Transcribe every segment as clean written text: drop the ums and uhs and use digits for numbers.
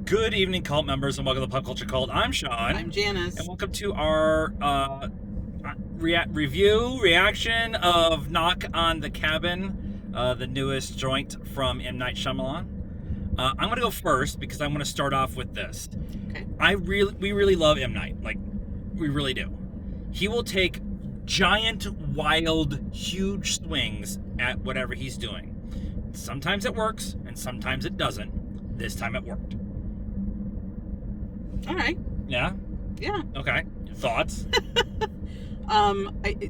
Good evening, cult members, and welcome to Pop Culture Cult. I'm Sean. I'm Janice. And welcome to our reaction of Knock on the Cabin, the newest joint from M. Night Shyamalan. I'm going to go first because I want to start off with this. Okay. We really love M. Night. Like, we really do. He will take giant, wild, huge swings at whatever he's doing. Sometimes it works, and sometimes it doesn't. This time it worked. All right. Yeah? Yeah. Okay. Thoughts? I,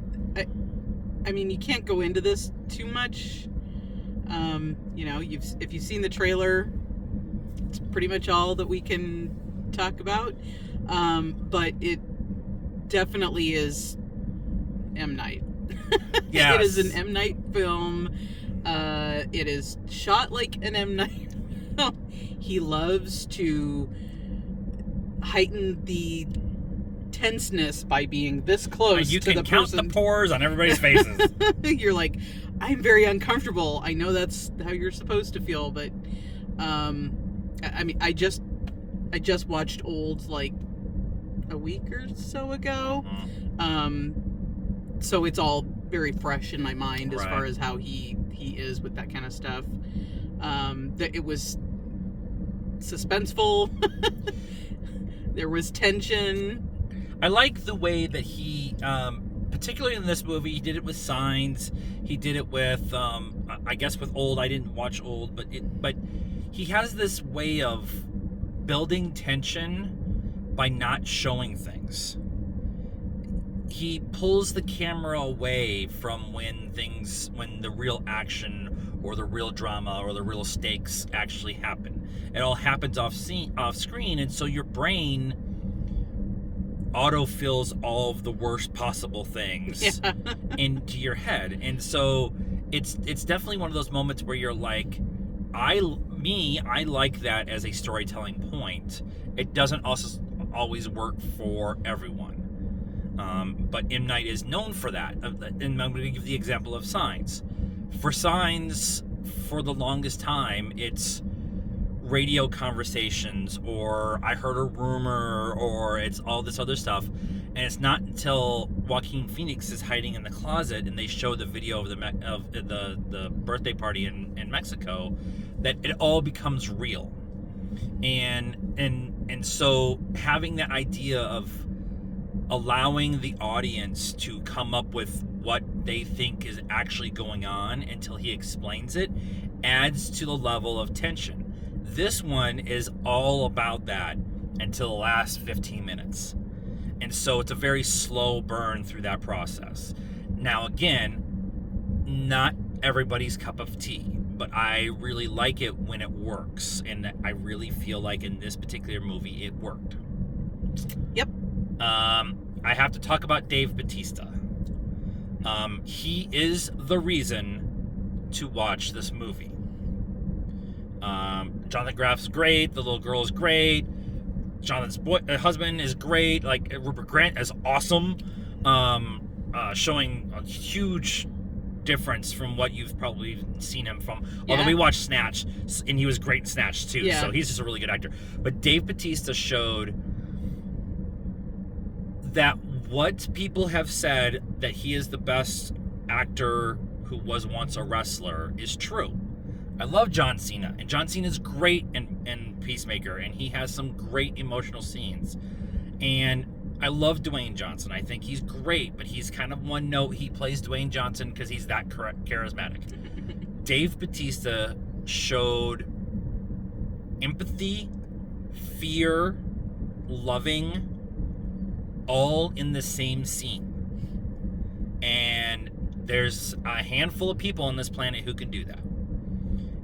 I mean, you can't go into this too much. If you've seen the trailer, it's pretty much all that we can talk about. But it definitely is M. Night. Yes. It is an M. Night film. It is shot like an M. Night film. He loves to heighten the tenseness by being this close You to can the count person. the pores on everybody's faces. You're like, I'm very uncomfortable. I know that's how you're supposed to feel, but I mean, I just watched Old like a week or so ago. So it's all very fresh in my mind as far as how he is with that kind of stuff. That it was suspenseful. There was tension. I like the way that he, particularly in this movie, he did it with Signs. He did it with, I guess, with Old. I didn't watch Old, but he has this way of building tension by not showing things. He pulls the camera away from when the real action or the real drama or the real stakes actually happen. It all happens off screen, and so your brain autofills all of the worst possible things into your head. And so it's definitely one of those moments where you're like, I like that as a storytelling point. It doesn't also always work for everyone. But M. Night is known for that. And I'm going to give the example of Signs. For Signs, for the longest time, it's radio conversations, or I heard a rumor, or it's all this other stuff. And it's not until Joaquin Phoenix is hiding in the closet and they show the video of the birthday party in Mexico that it all becomes real. And so having that idea of allowing the audience to come up with what they think is actually going on until he explains it adds to the level of tension. This one is all about that until the last 15 minutes. And so it's a very slow burn through that process. Now, again, not everybody's cup of tea, but I really like it when it works. And I really feel like in this particular movie, it worked. Yep. I have to talk about Dave Bautista. He is the reason to watch this movie. Jonathan Groff's great. The little girl is great. Jonathan's husband is great. Like, Rupert Grant is awesome. Showing a huge difference from what you've probably seen him from. Yeah. Although we watched Snatch, and he was great in Snatch too. Yeah. So he's just a really good actor. But Dave Bautista showed that what people have said, that he is the best actor who was once a wrestler, is true. I love John Cena, and John Cena is great in Peacemaker, and he has some great emotional scenes. And I love Dwayne Johnson. I think he's great, but he's kind of one note. He plays Dwayne Johnson because he's that charismatic. Dave Bautista showed empathy, fear, loving, all in the same scene. And there's a handful of people on this planet who can do that.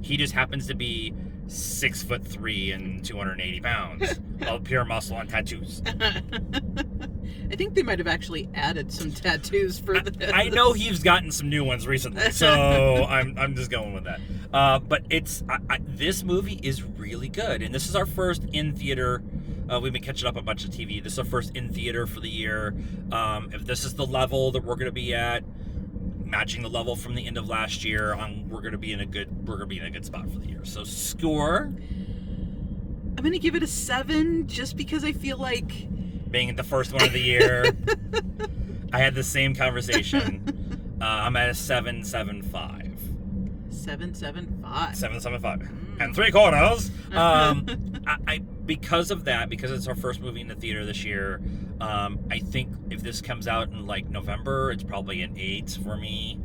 He just happens to be 6'3" and 280 pounds of pure muscle and tattoos. I think they might have actually added some tattoos for this. I know he's gotten some new ones recently, so I'm just going with that. But it's this movie is really good, and this is our first in theater. We've been catching up a bunch of TV. This is our first in theater for the year. If this is the level that we're going to be at, matching the level from the end of last year. We're gonna be in a good spot for the year. So score. I'm gonna give it a 7 just because I feel like being the first one of the year. I had the same conversation. I'm at a 7.75. 7.75. 7.75 and 3/4. I because of that, because it's our first movie in the theater this year. I think if this comes out in like November, it's probably an 8 for me.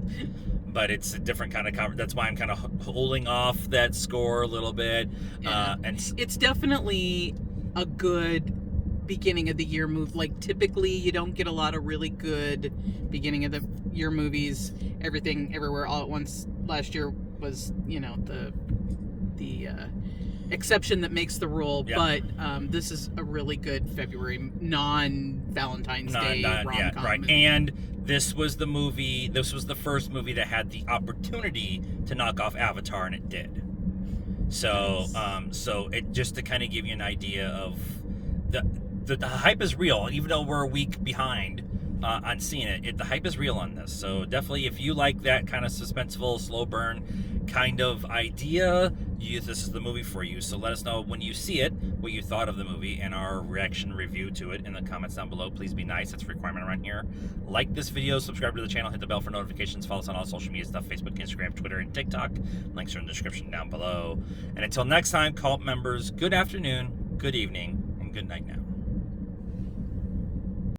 But it's a different kind of that's why I'm kind of holding off that score a little bit. Yeah. And it's definitely a good beginning of the year move. Like typically you don't get a lot of really good beginning of the year movies. Everything Everywhere All at Once last year was, the exception that makes the rule. Yeah. But this is a really good February non-Valentine's Day rom-com. Yeah, right. movie. And this was the first movie that had the opportunity to knock off Avatar, and it did. So Yes. So it just to kind of give you an idea of the hype is real, even though we're a week behind on seeing it. The hype is real on this. So definitely, if you like that kind of suspenseful, slow burn kind of idea, this is the movie for you. So let us know when you see it what you thought of the movie and our reaction review to it in the comments down below. Please be nice. That's a requirement around here. Like this video, subscribe to the channel, hit the bell for notifications, follow us on all social media stuff, Facebook, Instagram, Twitter, and TikTok. Links are in the description down below. And until next time, cult members, good afternoon, good evening, and good night now.